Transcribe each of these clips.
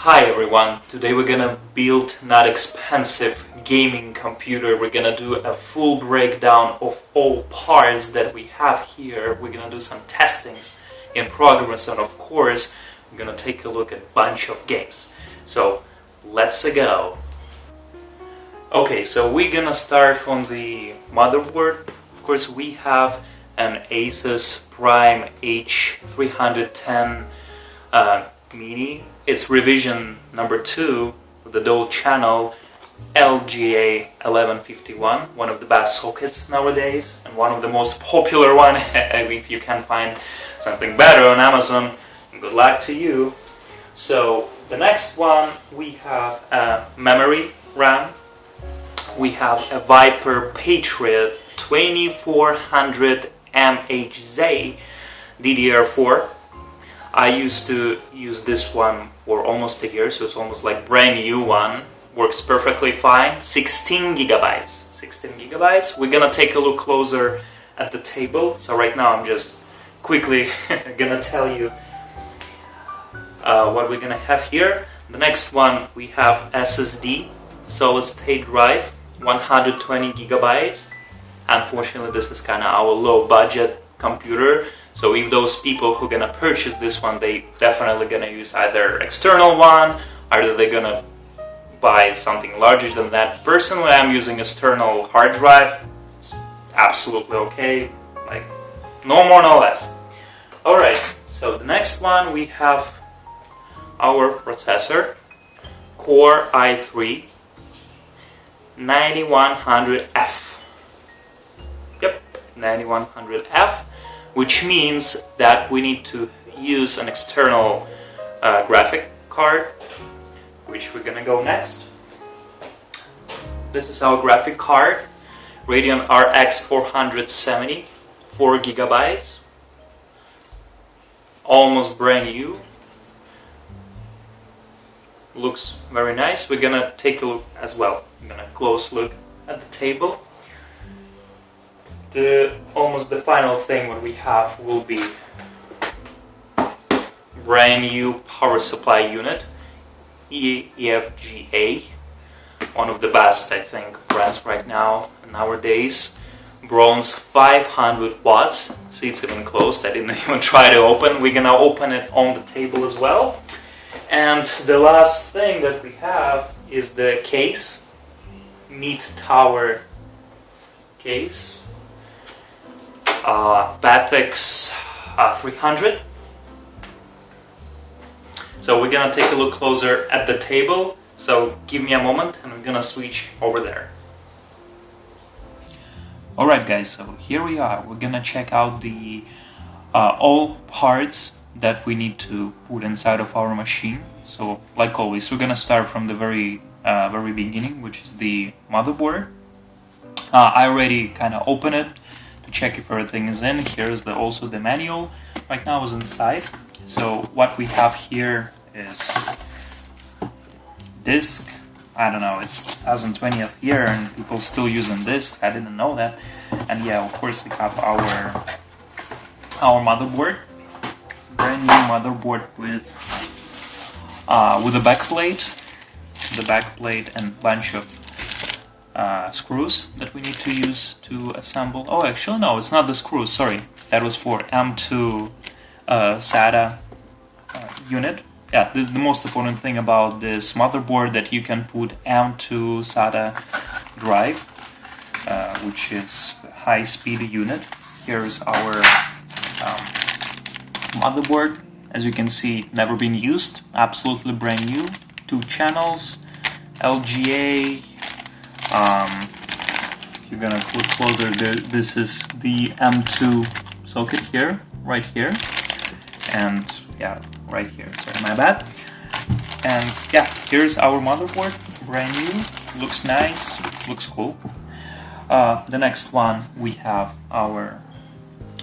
Hi everyone, today we're gonna build not expensive gaming computer. We're gonna do a full breakdown of all parts that we have here. We're gonna do some testings in progress, and of course we're gonna take a look at a bunch of games. So let's go. Okay, so we're gonna start from the motherboard. Of course we have an Asus Prime H310 Mini. It's revision number 2 with the dual channel LGA1151, one of the best sockets nowadays and one of the most popular one. If you can find something better on Amazon, good luck to you. So the next one, we have a memory RAM. We have a Viper Patriot 2400 MHz DDR4. I used to use this one for almost a year, so it's almost like brand new one. Works perfectly fine. 16 gigabytes. 16 gigabytes. We're gonna take a look closer at the table. So right now I'm just quickly gonna tell you what we're gonna have here. The next one, we have SSD solid state drive, 120 gigabytes. Unfortunately, this is kind of our low budget computer. So if those people who are gonna purchase this one, they definitely gonna use either external one, either they're gonna buy something larger than that. Personally, I'm using external hard drive. It's absolutely okay, like no more, no less. All right. So the next one, we have our processor, Core i3-9100F. Yep, 9100F. Which means that we need to use an external graphic card, which we're gonna go next. This is our graphic card, Radeon RX 470, 4 gigabytes, almost brand new. Looks very nice. We're gonna take a look as well. We're gonna close look at the table. Almost the final thing what we have will be brand new power supply unit, EVGA, one of the best, I think, brands right now nowadays. Bronze 500 watts. See, it's even closed. I didn't even try to open. We're gonna open it on the table as well. And the last thing that we have is the case, Meat Tower case. Phanteks 300. So we're gonna take a look closer at the table. So give me a moment and I'm gonna switch over there. Alright guys, so here we are. We're gonna check out the all parts that we need to put inside of our machine. So like always, we're gonna start from the very beginning, which is the motherboard. I already kind of opened it to check if everything is in. Here's also the manual. Right now is inside. So what we have here is disk. I don't know, it's 2020th year and people still using disks. I didn't know that. And yeah, of course we have our motherboard. Brand new motherboard with a backplate. The backplate and bunch of screws that we need to use to assemble. Oh, actually no, it's not the screws, sorry. That was for M2 SATA unit. Yeah, this is the most important thing about this motherboard, that you can put M2 SATA drive, which is a high-speed unit. Here's our motherboard. As you can see, never been used, absolutely brand new. 2 channels, LGA. If you're gonna look closer, this is the M2 socket here, right here, and yeah, right here. Sorry, my bad. And yeah, here's our motherboard, brand new. Looks nice, looks cool. The next one, we have our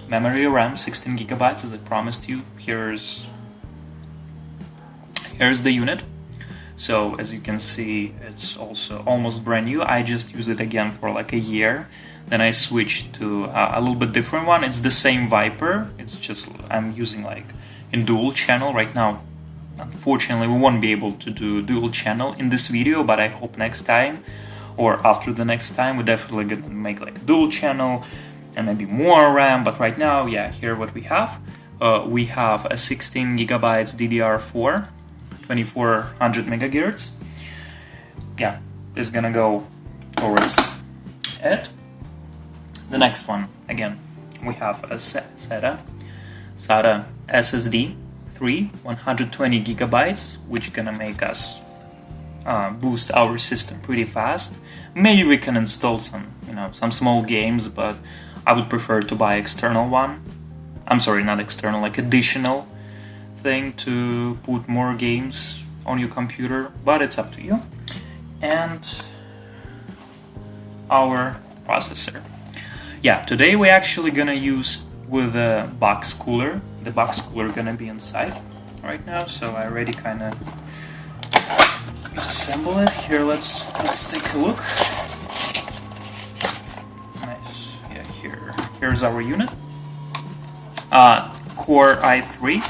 memory RAM, 16 gigabytes, as I promised you. Here's the unit. So as you can see, it's also almost brand new. I just use it again for like a year. Then I switched to a little bit different one. It's the same Viper. It's just I'm using like in dual channel right now. unfortunately we won't be able to do dual channel in this video, but I hope next time or after the next time we're definitely gonna make like a dual channel and maybe more RAM. But right now, yeah, here what we have a 16 gigabytes DDR4 2400 megahertz. Yeah, is gonna go towards it. The next one, again, we have a SATA SSD 120 gigabytes, which gonna make us boost our system pretty fast. Maybe we can install some, some small games, but I would prefer to buy external one. I'm sorry, not external, like additional thing to put more games on your computer, but it's up to you. And our processor. Yeah, today we're actually gonna use with a box cooler. The box cooler gonna be inside right now, so I already kind of assemble it. Here, let's take a look. Nice. Yeah, here's our unit. Core i3.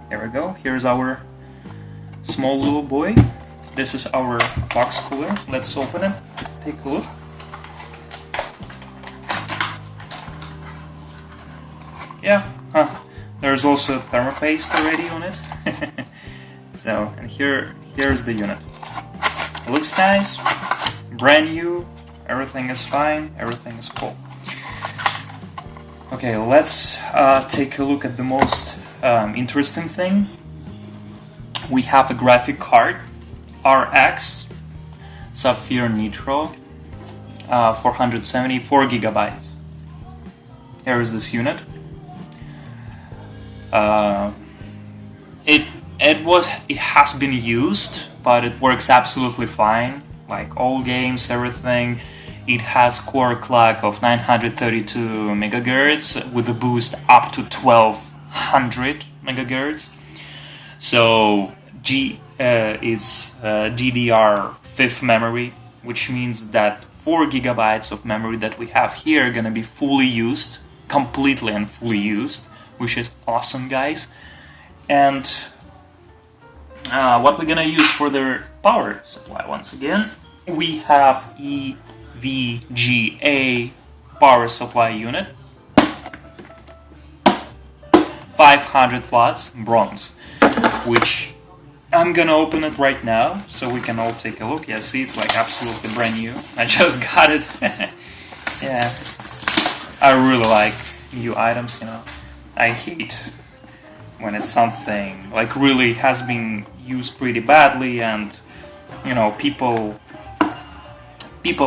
There we go. Here's our small little boy. This is our box cooler. Let's open it. Take a look. Yeah, there's also thermopaste already on it. So, and here's the unit. It looks nice, brand new, everything is fine, everything is cool. Okay, let's take a look at the most interesting thing. We have a graphic card, RX Sapphire Nitro, 474 gigabytes. Here is this unit. It has been used, but it works absolutely fine. Like all games, everything. It has core clock of 932 megahertz with a boost up to 1200 megahertz. So it's DDR5 memory, which means that 4 gigabytes of memory that we have here are gonna be fully used, completely and fully used, which is awesome, guys. And what we're gonna use for the power supply, once again, we have EVGA power supply unit, 500 watts, bronze, which I'm gonna open it right now so we can all take a look. Yeah, see, it's like absolutely brand new. I just got it. Yeah, I really like new items, I hate when it's something like really has been used pretty badly, and people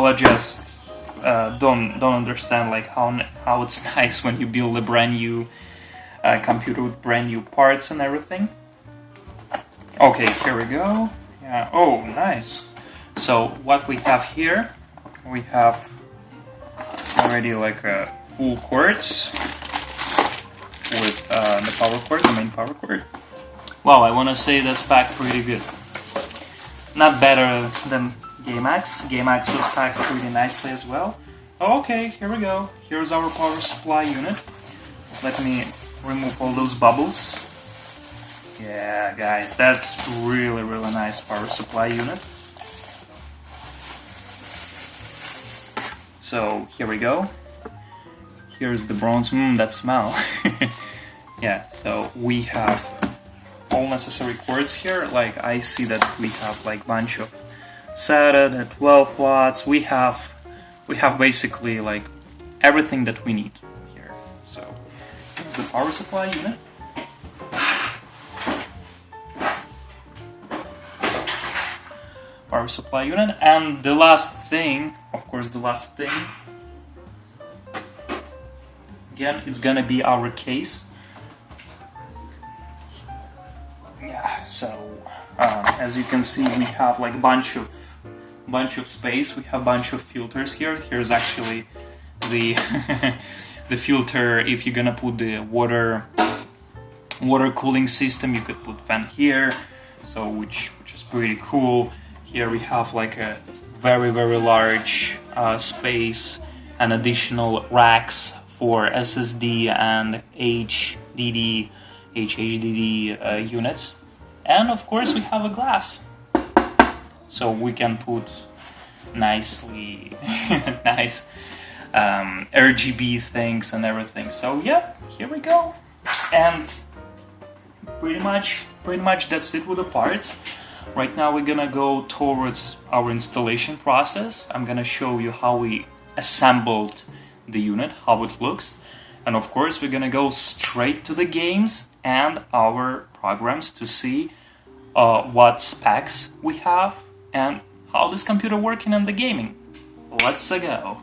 are just don't understand like how it's nice when you build a brand new computer with brand new parts and everything. Okay, here we go. Yeah. Oh, nice. So what we have here, we have already like a full cords with the power cord, the main power cord. Wow, I want to say that's packed pretty good. Not better than GameX. GameX was packed pretty nicely as well. Okay, here we go. Here's our power supply unit. Let me remove all those bubbles. Yeah, guys, that's really nice power supply unit. So here we go. Here's the bronze. That smell. Yeah, so we have all necessary cords here. Like I see that we have like bunch of SATA at 12 watts. We have basically like everything that we need here. So here's the power supply unit. Power supply unit, and the last thing, of course, again, it's gonna be our case. Yeah, so as you can see, we have like bunch of space. We have bunch of filters here. Here's actually the the filter. If you're gonna put the water cooling system, you could put fan here. So which is pretty cool. Here we have like a very large space and additional racks for SSD and HDD HDD units. And of course we have a glass, so we can put nicely nice RGB things and everything. So yeah, here we go. And pretty much that's it with the parts. Right now we're gonna go towards our installation process. I'm gonna show you how we assembled the unit, how it looks, and of course we're gonna go straight to the games and our programs to see what specs we have and how this computer working in the gaming. Let's go.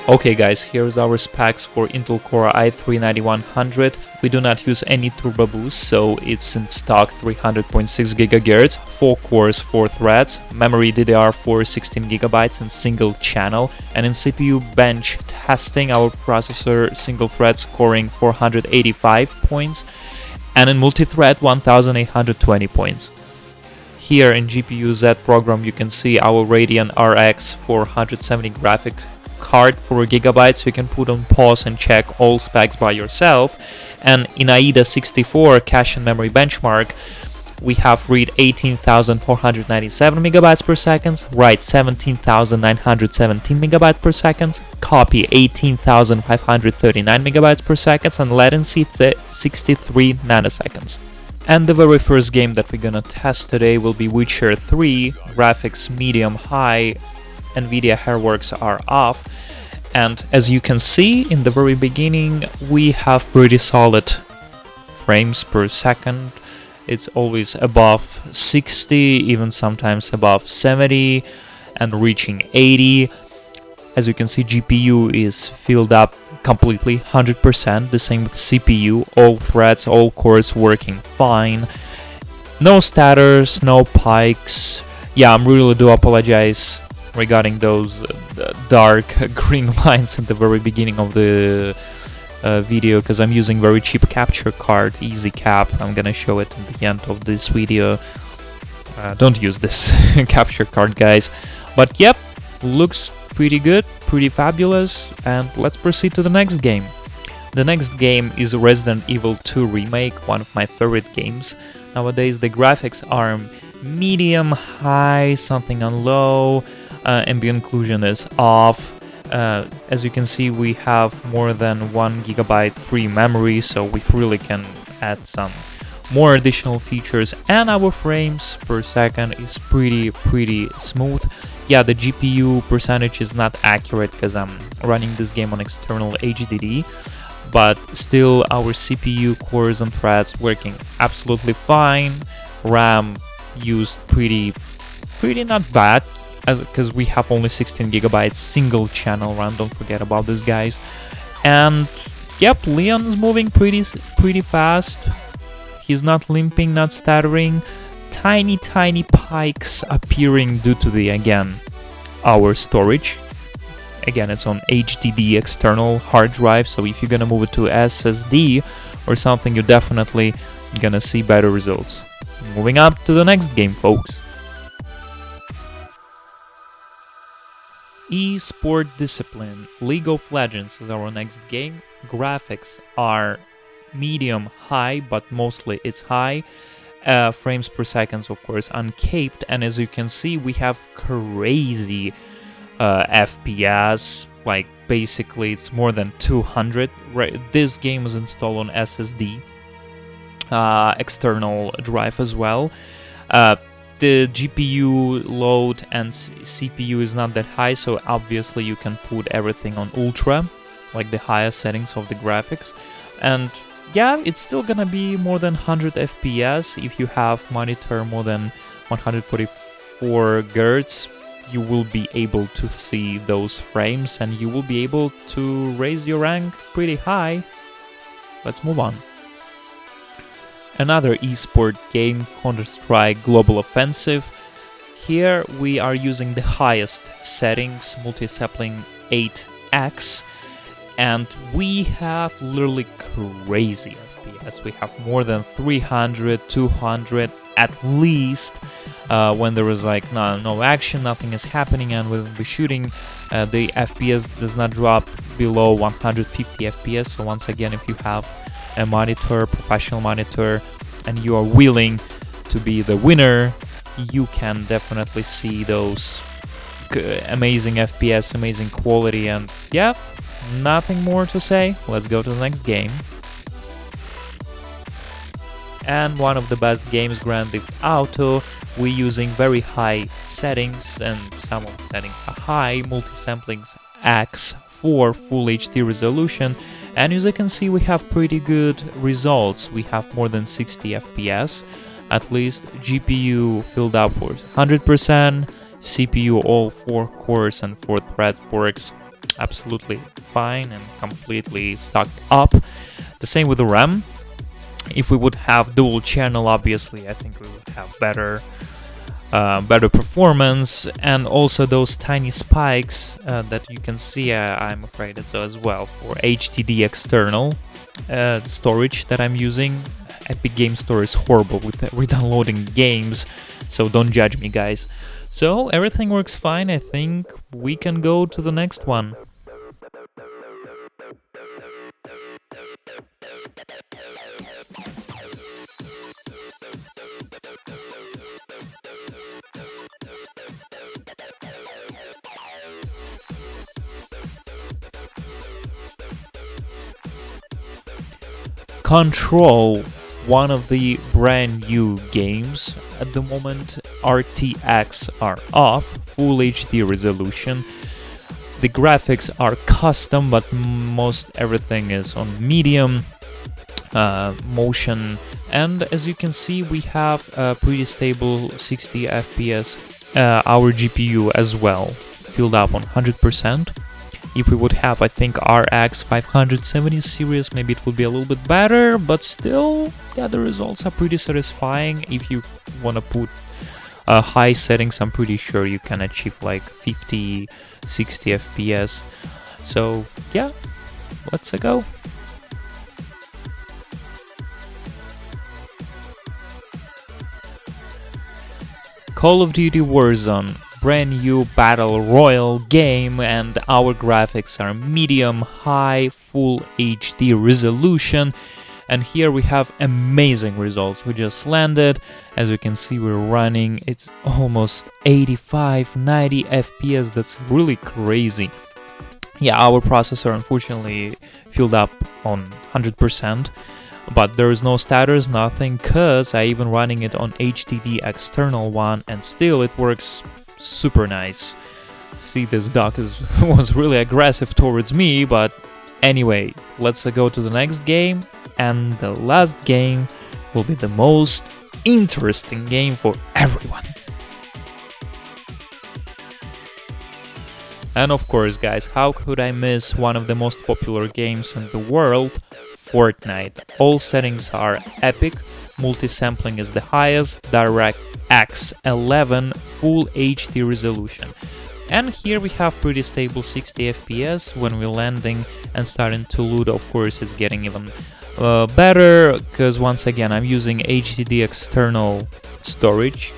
Okay guys, here's our specs for Intel Core i3-9100. We do not use any turbo boost, so it's in stock 300.6 GHz, 4 cores, 4 threads, memory DDR4 16GB and single channel, and in CPU bench testing our processor single thread scoring 485 points, and in multi-thread 1820 points. Here in GPU Z program you can see our Radeon RX 470 graphic card, 4 GB, so you can put on pause and check all specs by yourself. And in AIDA 64 cache and memory benchmark, we have read 18,497 megabytes per second, write 17,917 megabytes per second, copy 18,539 megabytes per second, and latency 63 nanoseconds. And the very first game that we're gonna test today will be Witcher 3, graphics medium high, NVIDIA Hairworks are off, and as you can see in the very beginning we have pretty solid frames per second. It's always above 60, even sometimes above 70 and reaching 80. As you can see, GPU is filled up completely, 100%, the same with CPU, all threads, all cores working fine, no stutters, no pikes. Yeah, I really do apologize regarding those dark green lines at the very beginning of the video, because I'm using very cheap capture card, Ezcap. I'm gonna show it at the end of this video. Don't use this capture card, guys. But yep, looks pretty good, pretty fabulous, and let's proceed to the next game. The next game is Resident Evil 2 Remake, one of my favorite games. Nowadays the graphics are medium high, something on low, ambient occlusion is off. As you can see, we have more than 1 GB free memory, so we really can add some more additional features, and our frames per second is pretty smooth. Yeah, the GPU percentage is not accurate because I'm running this game on external HDD, but still our CPU cores and threads working absolutely fine. RAM used pretty not bad, because we have only 16 GB single channel RAM, don't forget about this, guys. And yep, Leon's moving pretty fast. He's not limping, not stuttering. Tiny pikes appearing due to the, again, our storage. Again, it's on HDD external hard drive, so if you're gonna move it to SSD or something, you're definitely gonna see better results. Moving up to the next game, folks. Esport Discipline League of Legends is our next game. Graphics are medium high, but mostly it's high. Frames per second, of course, uncapped, and as you can see, we have crazy FPS. Like basically, it's more than 200. Right, this game is installed on SSD, external drive as well. The GPU load and CPU is not that high, so obviously you can put everything on ultra. like the highest settings of the graphics. And yeah, it's still gonna be more than 100 FPS. If you have monitor more than 144 Hz, you will be able to see those frames and you will be able to raise your rank pretty high. Let's move on. Another esport game, Counter-Strike Global Offensive. Here we are using the highest settings, multi-sapling 8x, and we have literally crazy FPS. We have more than 300, 200 at least. When there is like no action, nothing is happening, and with the shooting, the FPS does not drop below 150 FPS. So once again, if you have a monitor, professional monitor, and you are willing to be the winner, you can definitely see those amazing FPS, amazing quality, and yeah, nothing more to say. Let's go to the next game. And one of the best games, Grand Theft Auto. We're using very high settings, and some of the settings are high, multi-samplings X for full HD resolution, and as you can see, we have pretty good results. We have more than 60 FPS, at least. GPU filled up for 100%, CPU all 4 cores and 4 threads works absolutely fine and completely stocked up. The same with the RAM. If we would have dual channel, obviously, I think we would have better performance, and also those tiny spikes that you can see, I'm afraid it's as well for HDD external storage that I'm using. Epic Game Store is horrible with re-downloading games, so don't judge me, guys. So everything works fine. I think we can go to the next one. Control, one of the brand new games at the moment. RTX are off, full HD resolution. The graphics are custom, but most everything is on medium motion, and as you can see, we have a pretty stable 60 FPS. Our GPU as well filled up on 100%. If we would have, I think, RX 570 series, maybe it would be a little bit better, but still, yeah, the results are pretty satisfying. If you want to put high settings, I'm pretty sure you can achieve like 50, 60 FPS. So, yeah, let's go. Call of Duty Warzone. Brand new battle royale game, and our graphics are medium, high, full HD resolution, and here we have amazing results. We just landed, as you can see, we're running, it's almost 85-90 FPS. That's really crazy. Yeah, our processor unfortunately filled up on 100%, but there is no status, nothing, cause I even running it on HDD external one, and still it works super nice. See, this dog was really aggressive towards me, but anyway, let's go to the next game, and the last game will be the most interesting game for everyone. And of course, guys, how could I miss one of the most popular games in the world, Fortnite? All settings are epic, multi-sampling is the highest, DirectX 11 full HD resolution. And here we have pretty stable 60 FPS. When we're landing and starting to loot, of course, it's getting even better, because once again, I'm using HDD external storage.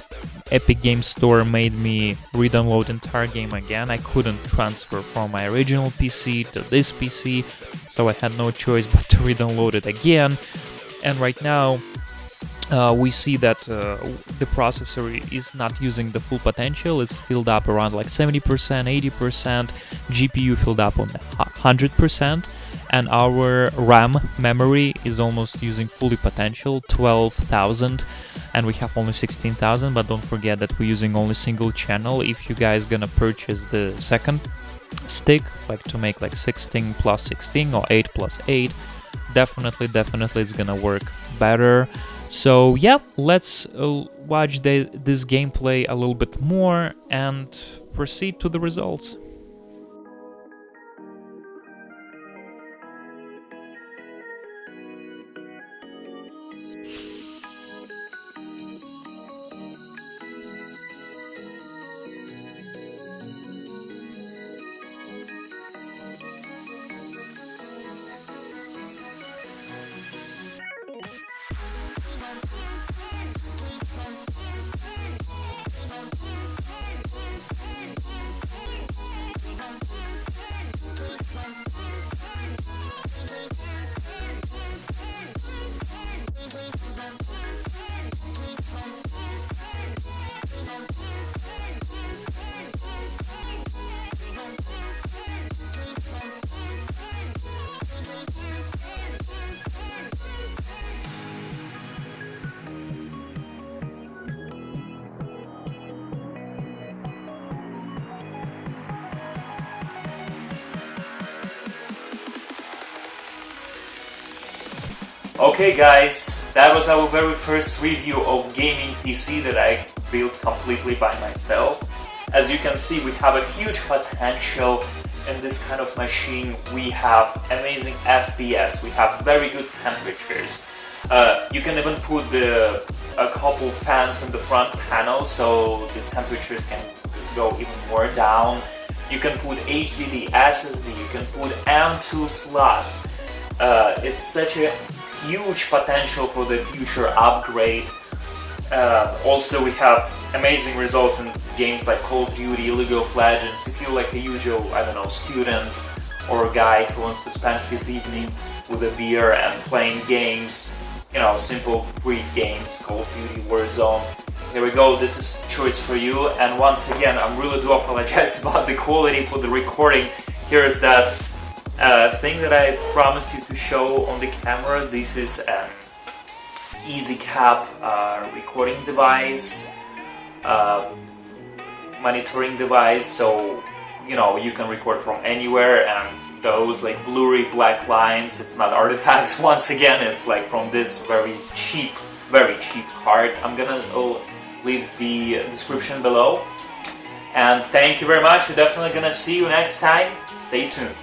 Epic Game Store made me re-download entire game again. I couldn't transfer from my original PC to this PC, so I had no choice but to re-download it again. And right now, we see that the processor is not using the full potential. It's filled up around like 70%, 80%, GPU filled up on 100%, and our RAM memory is almost using fully potential, 12,000, and we have only 16,000, but don't forget that we're using only single channel. If you guys gonna purchase the second stick, like to make like 16 plus 16 or 8 plus 8, definitely it's gonna work better. So yeah, let's watch this gameplay a little bit more and proceed to the results. Okay guys, that was our very first review of gaming PC that I built completely by myself. As you can see, we have a huge potential in this kind of machine. We have amazing FPS, we have very good temperatures. You can even put a couple fans in the front panel so the temperatures can go even more down. You can put HDD, SSD, you can put M2 slots. It's such a huge potential for the future upgrade. Also, we have amazing results in games like Call of Duty, League of Legends. If you're like a usual, I don't know, student or a guy who wants to spend his evening with a beer and playing games, you know, simple free games, Call of Duty, Warzone. Here we go, this is choice for you. And once again, I really do apologize about the quality for the recording. Here is that thing that I promised you to show on the camera. This is an Ezcap recording device, monitoring device, so you know you can record from anywhere, and those like blurry black lines, it's not artifacts. Once again, it's like from this very cheap card. I'm gonna leave the description below, and thank you very much. We're definitely gonna see you next time. Stay tuned.